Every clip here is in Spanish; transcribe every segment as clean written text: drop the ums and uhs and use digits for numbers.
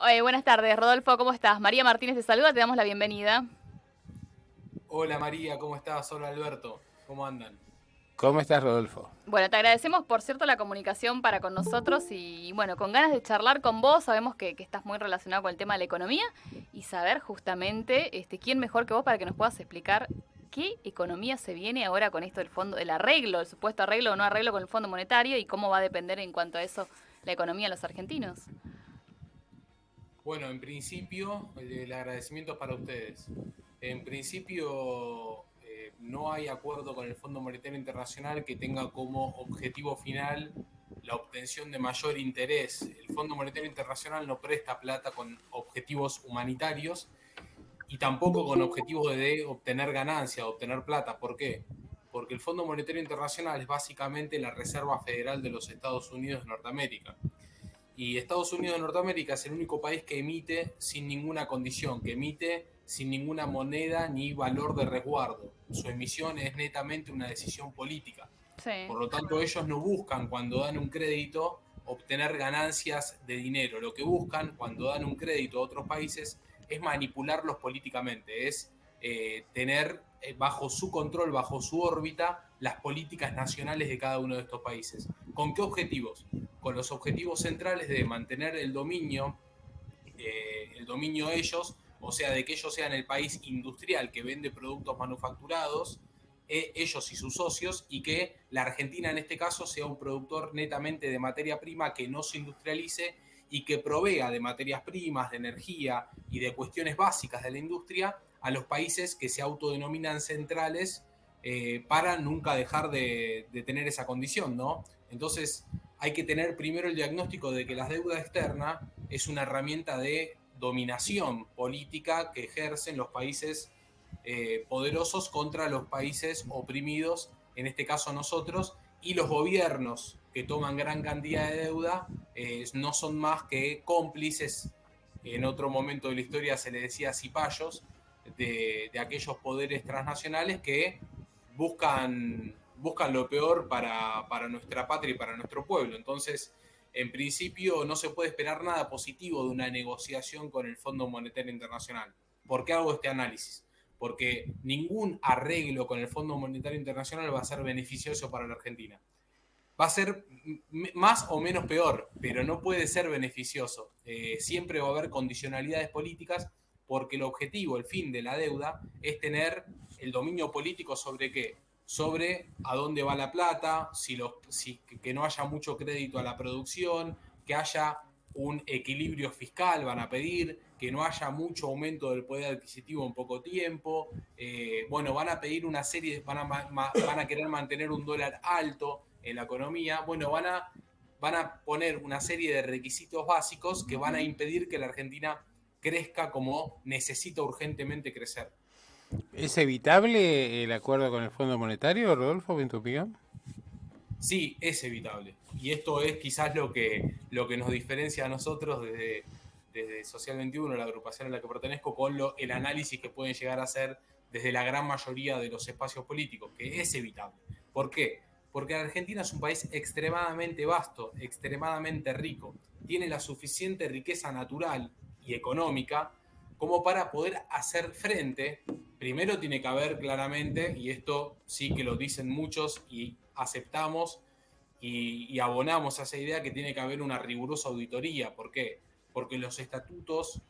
Buenas tardes, Rodolfo, ¿cómo estás? María Martínez te saluda, te damos la bienvenida. Hola María, ¿cómo estás? Hola Alberto, ¿cómo andan? ¿Cómo estás, Rodolfo? Bueno, te agradecemos, por cierto, la comunicación para con nosotros y, bueno, con ganas de charlar con vos, sabemos que estás muy relacionado con el tema de la economía y saber justamente quién mejor que vos para que nos puedas explicar qué economía se viene ahora con esto del fondo, el arreglo, el supuesto arreglo o no arreglo con el Fondo Monetario y cómo va a depender en cuanto a eso la economía de los argentinos. Bueno, en principio, el agradecimiento es para ustedes. En principio, no hay acuerdo con el Fondo Monetario Internacional que tenga como objetivo final la obtención de mayor interés. El Fondo Monetario Internacional no presta plata con objetivos humanitarios y tampoco con objetivos de obtener ganancia, obtener plata. ¿Por qué? Porque el Fondo Monetario Internacional es básicamente la Reserva Federal de los Estados Unidos de Norteamérica. Y Estados Unidos de Norteamérica es el único país que emite sin ninguna condición, que emite sin ninguna moneda ni valor de resguardo. Su emisión es netamente una decisión política. Sí. Por lo tanto, ellos no buscan cuando dan un crédito obtener ganancias de dinero. Lo que buscan cuando dan un crédito a otros países es manipularlos políticamente, es tener bajo su control, bajo su órbita, las políticas nacionales de cada uno de estos países. ¿Con qué objetivos? Con los objetivos centrales de mantener el dominio ellos, o sea, de que ellos sean el país industrial que vende productos manufacturados, ellos y sus socios, y que la Argentina en este caso sea un productor netamente de materia prima que no se industrialice y que provea de materias primas, de energía y de cuestiones básicas de la industria a los países que se autodenominan centrales para nunca dejar de tener esa condición, ¿no? Entonces hay que tener primero el diagnóstico de que la deuda externa es una herramienta de dominación política que ejercen los países poderosos contra los países oprimidos, en este caso nosotros, y los gobiernos que toman gran cantidad de deuda no son más que cómplices, en otro momento de la historia se le decía cipayos, de aquellos poderes transnacionales que buscan lo peor para nuestra patria y para nuestro pueblo. Entonces, en principio, no se puede esperar nada positivo de una negociación con el Fondo Monetario Internacional. ¿Por qué hago este análisis? Porque ningún arreglo con el Fondo Monetario Internacional va a ser beneficioso para la Argentina. Va a ser más o menos peor, pero no puede ser beneficioso. Siempre va a haber condicionalidades políticas porque el objetivo, el fin de la deuda es tener el dominio político sobre qué, sobre a dónde va la plata, que no haya mucho crédito a la producción, que haya un equilibrio fiscal, van a pedir, que no haya mucho aumento del poder adquisitivo en poco tiempo, bueno, van a pedir una serie, van a querer mantener un dólar alto en la economía, bueno, van a poner una serie de requisitos básicos que van a impedir que la Argentina crezca como necesita urgentemente crecer. ¿Es evitable el acuerdo con el Fondo Monetario, Rodolfo, en tu opinión? Sí, es evitable. Y esto es quizás lo que nos diferencia a nosotros desde Social 21, la agrupación a la que pertenezco, con el análisis que pueden llegar a hacer desde la gran mayoría de los espacios políticos, que es evitable. ¿Por qué? Porque la Argentina es un país extremadamente vasto, extremadamente rico, tiene la suficiente riqueza natural y económica como para poder hacer frente. Primero tiene que haber claramente, y esto sí que lo dicen muchos y aceptamos y abonamos a esa idea, que tiene que haber una rigurosa auditoría. ¿Por qué? Porque los estatutos,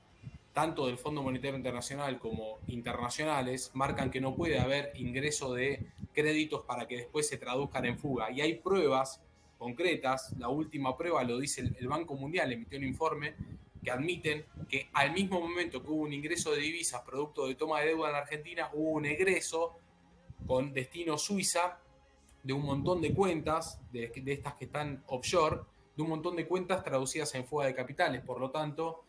tanto del Fondo Monetario Internacional como internacionales, marcan que no puede haber ingreso de créditos para que después se traduzcan en fuga. Y hay pruebas concretas, la última prueba lo dice el Banco Mundial, emitió un informe que admiten que al mismo momento que hubo un ingreso de divisas producto de toma de deuda en la Argentina, hubo un egreso con destino Suiza de un montón de cuentas, de estas que están offshore, de un montón de cuentas traducidas en fuga de capitales. Por lo tanto,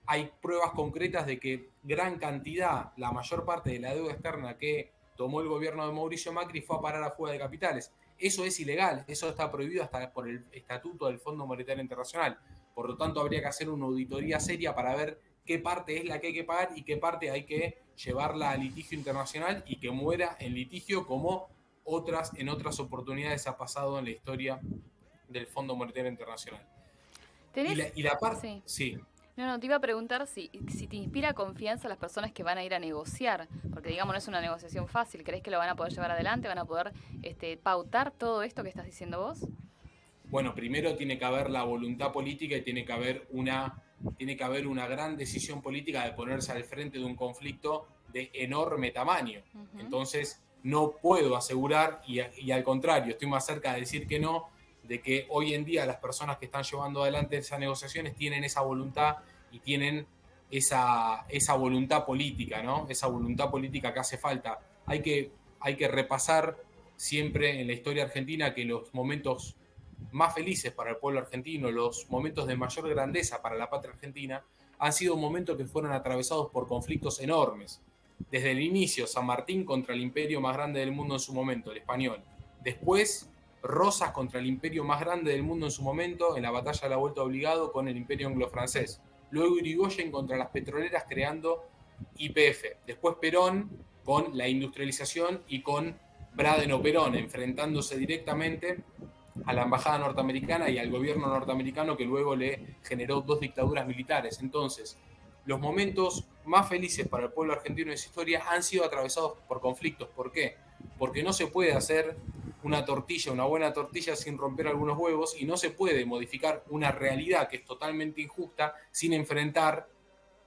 hay pruebas concretas de que gran cantidad, la mayor parte de la deuda externa que tomó el gobierno de Mauricio Macri fue a parar a fuga de capitales. Eso es ilegal, eso está prohibido hasta por el estatuto del Fondo Monetario Internacional. Por lo tanto, habría que hacer una auditoría seria para ver qué parte es la que hay que pagar y qué parte hay que llevarla a litigio internacional y que muera en litigio como en otras oportunidades ha pasado en la historia del Fondo Monetario Internacional. ¿Tenés? Y la parte, Sí. sí. No, te iba a preguntar si te inspira confianza las personas que van a ir a negociar, porque digamos no es una negociación fácil. ¿Crees que lo van a poder llevar adelante? ¿Van a poder pautar todo esto que estás diciendo vos? Bueno, primero tiene que haber la voluntad política y tiene que haber una gran decisión política de ponerse al frente de un conflicto de enorme tamaño. Uh-huh. Entonces, no puedo asegurar, y al contrario, estoy más cerca de decir que no, de que hoy en día las personas que están llevando adelante esas negociaciones tienen esa voluntad y tienen esa voluntad política, ¿no? Esa voluntad política que hace falta. Hay que repasar siempre en la historia argentina que los momentos más felices para el pueblo argentino, los momentos de mayor grandeza para la patria argentina, han sido momentos que fueron atravesados por conflictos enormes. Desde el inicio, San Martín contra el imperio más grande del mundo en su momento, el español. Después, Rosas contra el imperio más grande del mundo en su momento, en la batalla de la Vuelta Obligado con el imperio anglo-francés. Luego Irigoyen contra las petroleras creando YPF. Después Perón con la industrialización y con Bradeno-Perón, enfrentándose directamente a la embajada norteamericana y al gobierno norteamericano que luego le generó 2 dictaduras militares. Entonces, los momentos más felices para el pueblo argentino de su historia han sido atravesados por conflictos. ¿Por qué? Porque no se puede hacer una buena tortilla sin romper algunos huevos, y no se puede modificar una realidad que es totalmente injusta sin enfrentar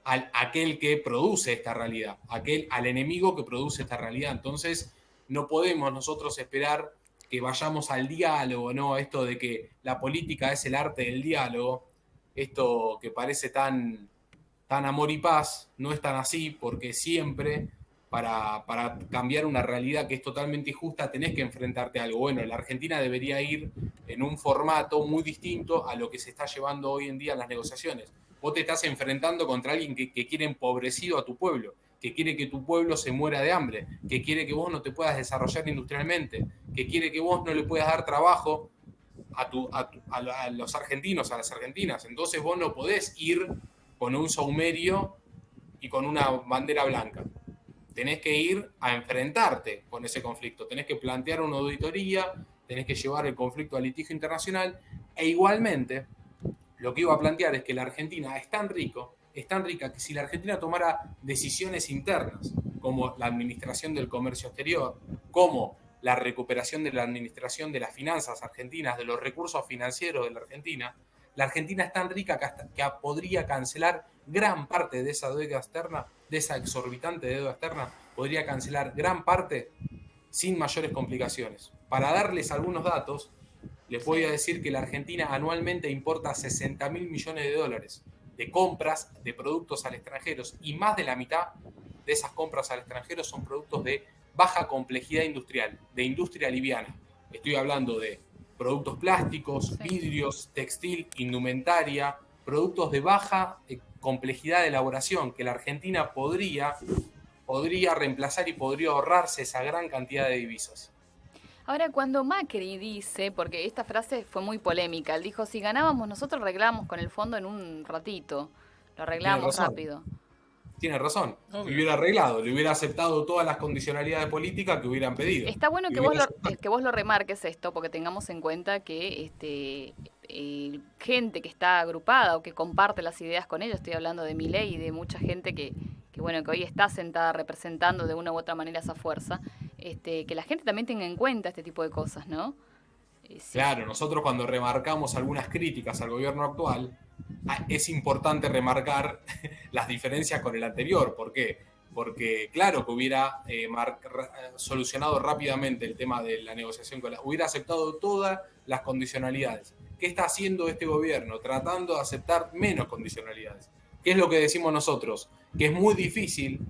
a aquel que produce esta realidad, al enemigo que produce esta realidad. Entonces, no podemos nosotros esperar que vayamos al diálogo, ¿no? Esto de que la política es el arte del diálogo, esto que parece tan amor y paz, no es tan así, porque siempre para cambiar una realidad que es totalmente injusta tenés que enfrentarte a algo. Bueno, la Argentina debería ir en un formato muy distinto a lo que se está llevando hoy en día en las negociaciones. Vos te estás enfrentando contra alguien que quiere empobrecido a tu pueblo, que quiere que tu pueblo se muera de hambre, que quiere que vos no te puedas desarrollar industrialmente, que quiere que vos no le puedas dar trabajo a los argentinos, a las argentinas. Entonces vos no podés ir con un saumerio y con una bandera blanca. Tenés que ir a enfrentarte con ese conflicto, tenés que plantear una auditoría, tenés que llevar el conflicto a litigio internacional, e igualmente lo que iba a plantear es que la Argentina es tan rica que si la Argentina tomara decisiones internas, como la administración del comercio exterior, como la recuperación de la administración de las finanzas argentinas, de los recursos financieros de la Argentina es tan rica que podría cancelar gran parte de esa deuda externa, de esa exorbitante deuda externa, podría cancelar gran parte sin mayores complicaciones. Para darles algunos datos, les voy a decir que la Argentina anualmente importa 60.000 millones de dólares de compras de productos al extranjero, y más de la mitad de esas compras al extranjero son productos de baja complejidad industrial, de industria liviana. Estoy hablando de productos plásticos, vidrios, textil, indumentaria, productos de baja complejidad de elaboración que la Argentina podría reemplazar y podría ahorrarse esa gran cantidad de divisas. Ahora, cuando Macri dice, porque esta frase fue muy polémica, él dijo, si ganábamos nosotros arreglábamos con el fondo en un ratito, lo arreglábamos rápido. Tiene razón, lo hubiera arreglado, le hubiera aceptado todas las condicionalidades políticas que hubieran pedido. Está bueno que vos lo remarques esto, porque tengamos en cuenta que gente que está agrupada o que comparte las ideas con ellos, estoy hablando de Milei y de mucha gente que hoy está sentada representando de una u otra manera esa fuerza, que la gente también tenga en cuenta este tipo de cosas, ¿no? Sí. Claro, nosotros cuando remarcamos algunas críticas al gobierno actual, es importante remarcar las diferencias con el anterior. ¿Por qué? Porque claro que hubiera solucionado rápidamente el tema de la negociación, hubiera aceptado todas las condicionalidades. ¿Qué está haciendo este gobierno? Tratando de aceptar menos condicionalidades. ¿Qué es lo que decimos nosotros? Que es muy difícil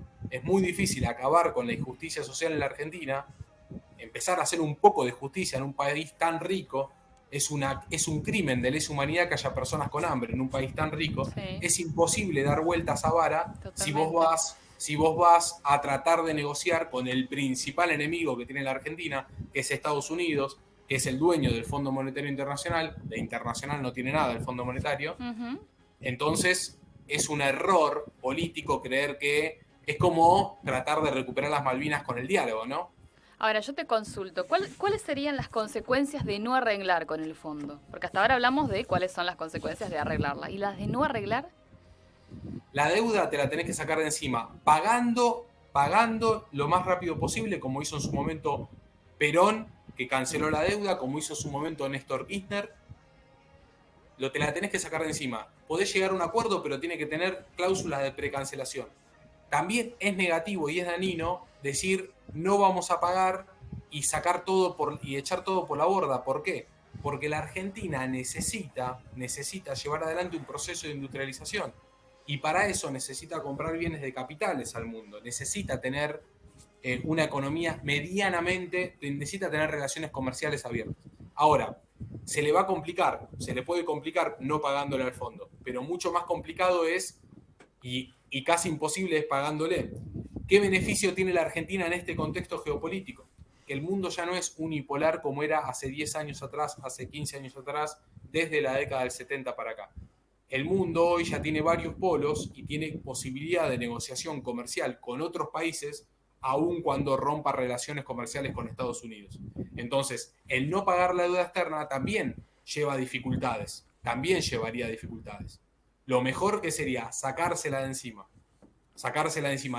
acabar con la injusticia social en la Argentina, empezar a hacer un poco de justicia en un país tan rico. Es un crimen de lesa humanidad que haya personas con hambre en un país tan rico. Sí. Es imposible dar vueltas a vara si vos vas a tratar de negociar con el principal enemigo que tiene la Argentina, que es Estados Unidos, que es el dueño del Fondo Monetario Internacional. De internacional no tiene nada el Fondo Monetario. Uh-huh. Entonces, es un error político creer que es como tratar de recuperar las Malvinas con el diálogo, ¿no? Ahora, yo te consulto, ¿cuáles serían las consecuencias de no arreglar con el fondo? Porque hasta ahora hablamos de cuáles son las consecuencias de arreglarla. ¿Y las de no arreglar? La deuda te la tenés que sacar de encima, pagando lo más rápido posible, como hizo en su momento Perón, que canceló la deuda, como hizo en su momento Néstor Kirchner. Te la tenés que sacar de encima. Podés llegar a un acuerdo, pero tiene que tener cláusulas de precancelación. También es negativo y es dañino decir no vamos a pagar y sacar todo y echar todo por la borda. ¿Por qué? Porque la Argentina necesita llevar adelante un proceso de industrialización. Y para eso necesita comprar bienes de capitales al mundo. Necesita tener una economía medianamente, necesita tener relaciones comerciales abiertas. Ahora, se le va a complicar, se le puede complicar no pagándole al fondo, pero mucho más complicado es, y casi imposible es pagándole. ¿Qué beneficio tiene la Argentina en este contexto geopolítico? Que el mundo ya no es unipolar como era hace 10 años atrás, hace 15 años atrás, desde la década del 70 para acá. El mundo hoy ya tiene varios polos y tiene posibilidad de negociación comercial con otros países, aun cuando rompa relaciones comerciales con Estados Unidos. Entonces, el no pagar la deuda externa también lleva dificultades, también llevaría dificultades. Lo mejor que sería sacársela de encima,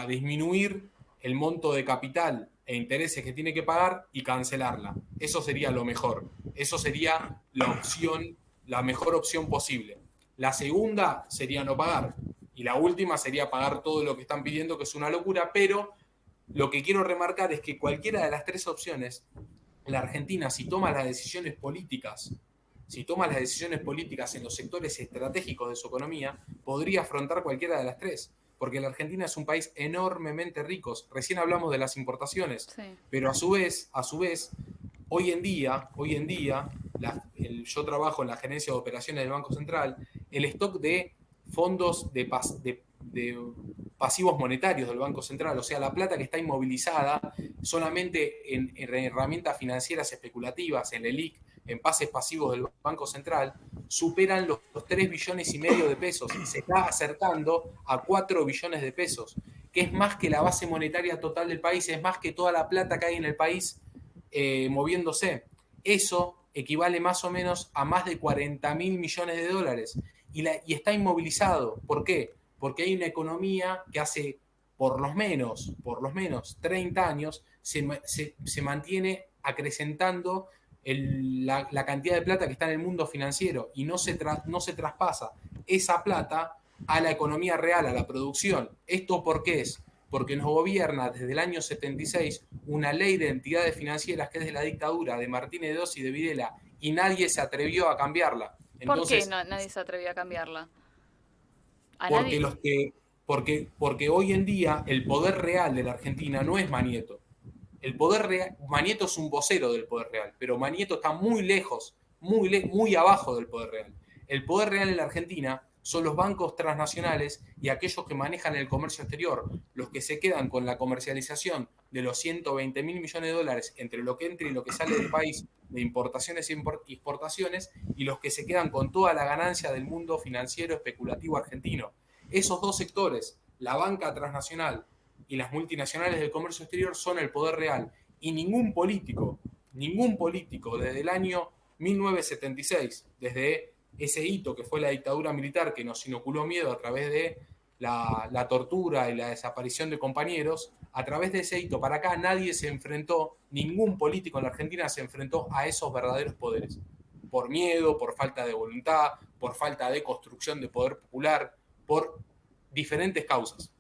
disminuir el monto de capital e intereses que tiene que pagar y cancelarla. Eso sería lo mejor. Eso sería la mejor opción posible. La segunda sería no pagar. Y la última sería pagar todo lo que están pidiendo, que es una locura, pero lo que quiero remarcar es que cualquiera de las tres opciones, la Argentina, si toma las decisiones políticas en los sectores estratégicos de su economía, podría afrontar cualquiera de las tres. Porque la Argentina es un país enormemente rico. Recién hablamos de las importaciones, sí. Pero a su vez, hoy en día, yo trabajo en la gerencia de operaciones del Banco Central, el stock de fondos de pasivos monetarios del Banco Central, o sea, la plata que está inmovilizada solamente en herramientas financieras especulativas, en LELIQ, en pases pasivos del Banco Central, superan los 3,5 billones de pesos y se está acercando a 4 billones de pesos, que es más que la base monetaria total del país, es más que toda la plata que hay en el país moviéndose. Eso equivale más o menos a más de 40.000 millones de dólares y está inmovilizado. ¿Por qué? Porque hay una economía que hace por lo menos 30 años se mantiene acrecentando la cantidad de plata que está en el mundo financiero y no se traspasa esa plata a la economía real, a la producción. ¿Esto por qué es? Porque nos gobierna desde el año 76 una ley de entidades financieras que es de la dictadura de Martínez de Oz y de Videla y nadie se atrevió a cambiarla. Entonces, ¿por qué nadie se atrevió a cambiarla? Porque hoy en día el poder real de la Argentina no es Manieto. El poder real, Manieto es un vocero del poder real, pero Manieto está muy lejos, muy abajo del poder real. El poder real en la Argentina son los bancos transnacionales y aquellos que manejan el comercio exterior, los que se quedan con la comercialización de los 120.000 millones de dólares entre lo que entra y lo que sale del país de importaciones e exportaciones y los que se quedan con toda la ganancia del mundo financiero especulativo argentino. Esos dos sectores, la banca transnacional y las multinacionales del comercio exterior, son el poder real. Y ningún político desde el año 1976, desde ese hito que fue la dictadura militar que nos inoculó miedo a través de la tortura y la desaparición de compañeros, a través de ese hito para acá ningún político en la Argentina se enfrentó a esos verdaderos poderes. Por miedo, por falta de voluntad, por falta de construcción de poder popular, por diferentes causas.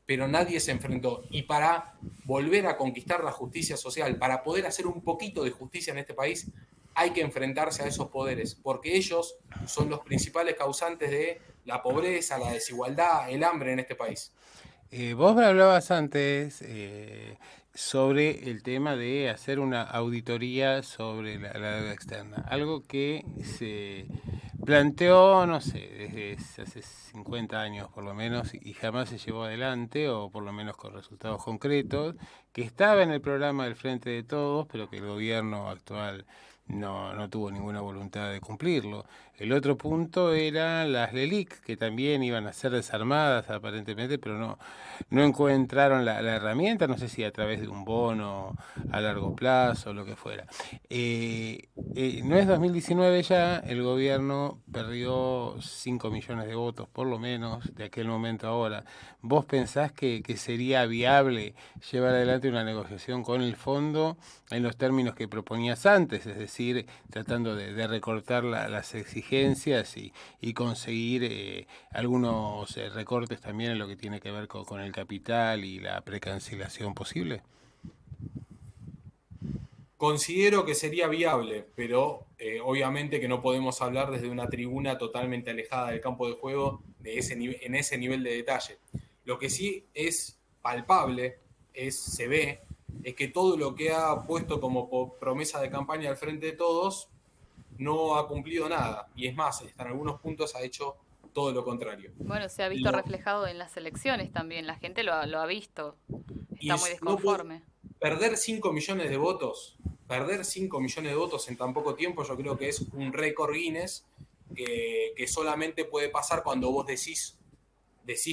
Pero nadie se enfrentó. Y para volver a conquistar la justicia social, para poder hacer un poquito de justicia en este país, hay que enfrentarse a esos poderes, porque ellos son los principales causantes de la pobreza, la desigualdad, el hambre en este país. Vos me hablabas antes sobre el tema de hacer una auditoría sobre la deuda externa, algo que se planteó, no sé, desde hace 50 años por lo menos y jamás se llevó adelante, o por lo menos con resultados concretos, que estaba en el programa del Frente de Todos, pero que el gobierno actual no tuvo ninguna voluntad de cumplirlo. El otro punto eran las LELIC, que también iban a ser desarmadas aparentemente, pero no encontraron la herramienta, no sé si a través de un bono a largo plazo o lo que fuera. No es 2019 ya, el gobierno perdió 5 millones de votos, por lo menos, de aquel momento a ahora. ¿Vos pensás que sería viable llevar adelante una negociación con el fondo en los términos que proponías antes, es decir, tratando de recortar las exigencias y conseguir algunos recortes también en lo que tiene que ver con el capital y la precancelación posible? Considero que sería viable, pero obviamente que no podemos hablar desde una tribuna totalmente alejada del campo de juego en ese nivel de detalle. Lo que sí es palpable, se ve, es que todo lo que ha puesto como promesa de campaña al frente de todos no ha cumplido nada. Y es más, en algunos puntos ha hecho todo lo contrario. Bueno, se ha visto reflejado en las elecciones también, la gente lo ha visto, está muy No desconforme. perder 5 millones de votos, perder 5 millones de votos en tan poco tiempo, yo creo que es un récord Guinness que solamente puede pasar cuando vos decís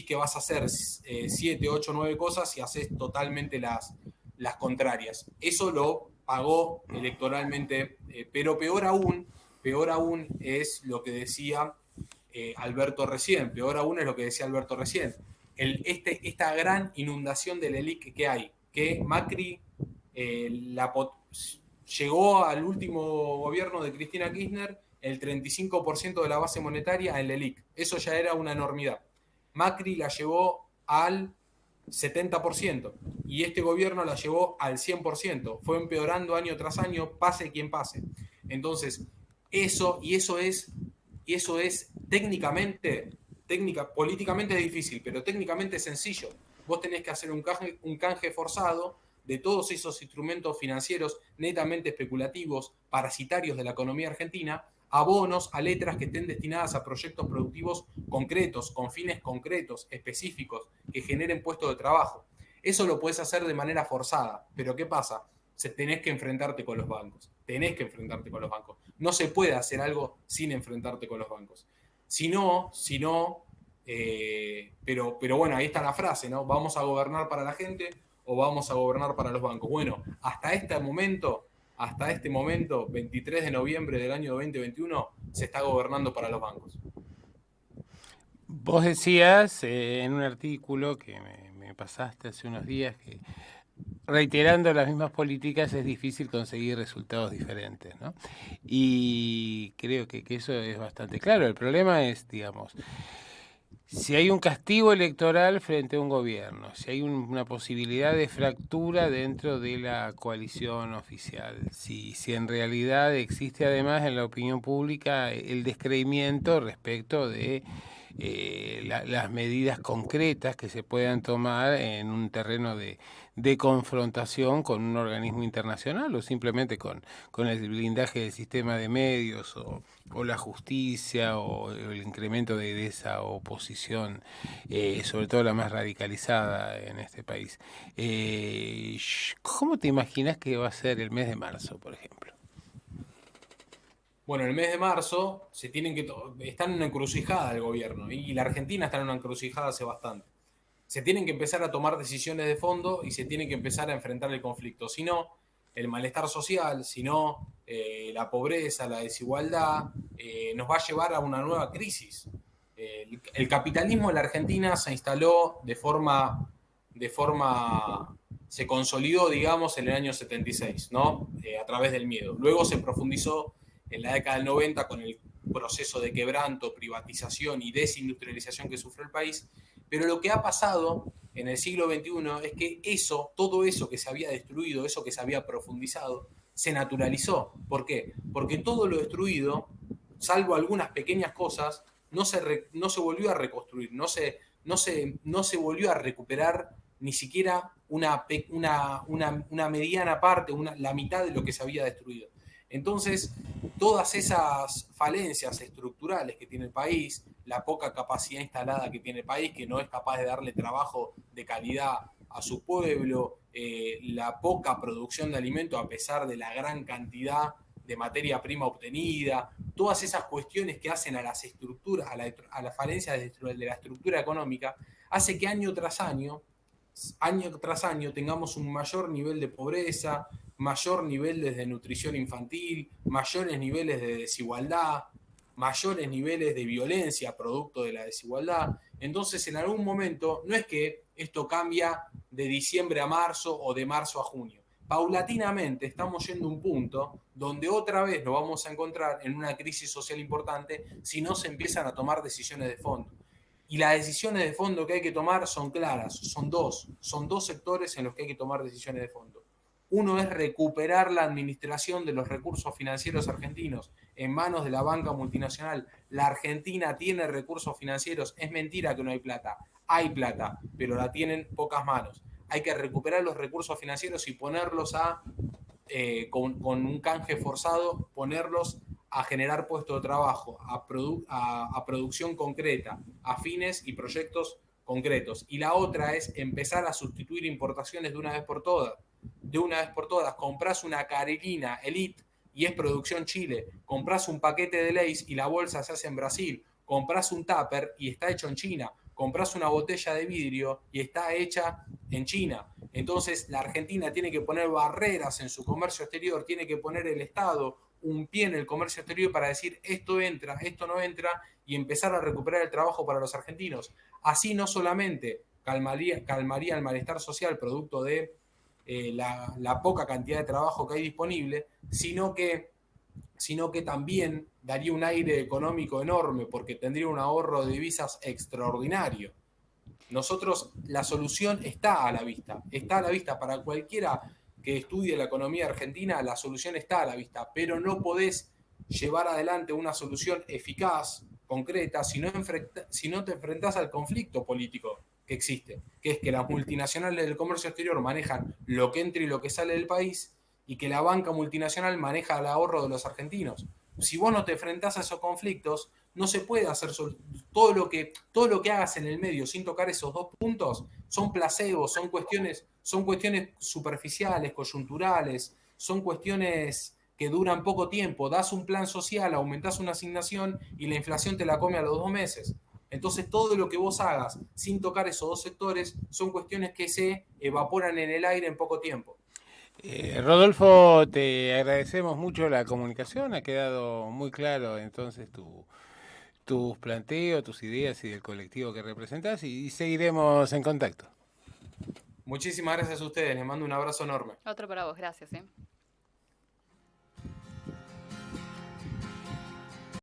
que vas a hacer 7, 8, 9 cosas y haces totalmente las contrarias. Eso lo pagó electoralmente, pero peor aún es lo que decía Alberto recién, esta gran inundación de la ELIC que hay, que Macri llegó al último gobierno de Cristina Kirchner el 35% de la base monetaria en la ELIC. Eso ya era una enormidad. Macri la llevó al 70% y este gobierno la llevó al 100%. Fue empeorando año tras año, pase quien pase. Entonces, eso es políticamente es difícil, pero técnicamente es sencillo. Vos tenés que hacer un canje forzado de todos esos instrumentos financieros netamente especulativos, parasitarios de la economía argentina, a bonos, a letras que estén destinadas a proyectos productivos concretos, con fines concretos, específicos, que generen puestos de trabajo. Eso lo puedes hacer de manera forzada, pero ¿qué pasa? Tenés que enfrentarte con los bancos. No se puede hacer algo sin enfrentarte con los bancos. Pero bueno, ahí está la frase, ¿no? ¿Vamos a gobernar para la gente o vamos a gobernar para los bancos? Bueno, hasta este momento, 23 de noviembre del año 2021, se está gobernando para los bancos. Vos decías en un artículo que me pasaste hace unos días que reiterando las mismas políticas es difícil conseguir resultados diferentes, ¿no? Y creo que eso es bastante claro. El problema es, digamos, si hay un castigo electoral frente a un gobierno, si hay una posibilidad de fractura dentro de la coalición oficial, si en realidad existe además en la opinión pública el descreimiento respecto de las medidas concretas que se puedan tomar en un terreno de confrontación con un organismo internacional o simplemente con el blindaje del sistema de medios o la justicia o el incremento de esa oposición, sobre todo la más radicalizada en este país. ¿Cómo te imaginas que va a ser el mes de marzo, por ejemplo? Bueno, el mes de marzo están en una encrucijada el gobierno y la Argentina está en una encrucijada hace bastante. Se tienen que empezar a tomar decisiones de fondo y se tienen que empezar a enfrentar el conflicto. Si no, el malestar social, si no, la pobreza, la desigualdad, nos va a llevar a una nueva crisis. El capitalismo en la Argentina se instaló se consolidó, digamos, en el año 76, ¿no? A través del miedo. Luego se profundizó en la década del 90 con el proceso de quebranto, privatización y desindustrialización que sufrió el país. Pero lo que ha pasado en el siglo XXI es que todo eso que se había destruido, eso que se había profundizado, se naturalizó. ¿Por qué? Porque todo lo destruido, salvo algunas pequeñas cosas, no se volvió a reconstruir, no se volvió a recuperar ni siquiera una mediana parte, la mitad de lo que se había destruido. Entonces, todas esas falencias estructurales que tiene el país, la poca capacidad instalada que tiene el país, que no es capaz de darle trabajo de calidad a su pueblo, la poca producción de alimentos a pesar de la gran cantidad de materia prima obtenida, todas esas cuestiones que hacen a las estructuras, a la falencia de la estructura económica, hace que año tras año tengamos un mayor nivel de pobreza, mayor nivel de desnutrición infantil, mayores niveles de desigualdad, mayores niveles de violencia producto de la desigualdad. Entonces, en algún momento, no es que esto cambia de diciembre a marzo o de marzo a junio. Paulatinamente estamos yendo a un punto donde otra vez nos vamos a encontrar en una crisis social importante si no se empiezan a tomar decisiones de fondo. Y las decisiones de fondo que hay que tomar son claras, son dos sectores en los que hay que tomar decisiones de fondo. Uno es recuperar la administración de los recursos financieros argentinos en manos de la banca multinacional. La Argentina tiene recursos financieros, es mentira que no hay plata, pero la tienen pocas manos. Hay que recuperar los recursos financieros y ponerlos con un canje forzado, ponerlos a generar puestos de trabajo, a producción concreta, a fines y proyectos concretos. Y la otra es empezar a sustituir importaciones de una vez por todas. Comprás una Carolina Elite y es producción Chile. Comprás un paquete de Lay's y la bolsa se hace en Brasil. Comprás un tupper y está hecho en China. Comprás una botella de vidrio y está hecha en China. Entonces la Argentina tiene que poner barreras en su comercio exterior, tiene que poner el Estado un pie en el comercio exterior para decir esto entra, esto no entra, y empezar a recuperar el trabajo para los argentinos. Así no solamente calmaría el malestar social producto de la poca cantidad de trabajo que hay disponible, sino que también daría un aire económico enorme porque tendría un ahorro de divisas extraordinario. La solución está a la vista para cualquiera que estudie la economía argentina, la solución está a la vista, pero no podés llevar adelante una solución eficaz, concreta, si no te enfrentás al conflicto político que existe, que es que las multinacionales del comercio exterior manejan lo que entra y lo que sale del país, y que la banca multinacional maneja el ahorro de los argentinos. Si vos no te enfrentás a esos conflictos, no se puede hacer todo lo que hagas en el medio sin tocar esos dos puntos son placebos, son cuestiones superficiales, coyunturales, son cuestiones que duran poco tiempo. Das un plan social, aumentás una asignación y la inflación te la come a los 2 meses. Entonces todo lo que vos hagas sin tocar esos dos sectores son cuestiones que se evaporan en el aire en poco tiempo. Rodolfo, te agradecemos mucho la comunicación, ha quedado muy claro entonces tus planteos, tus ideas y del colectivo que representás, y seguiremos en contacto. Muchísimas gracias a ustedes, les mando un abrazo enorme. Otro para vos, gracias.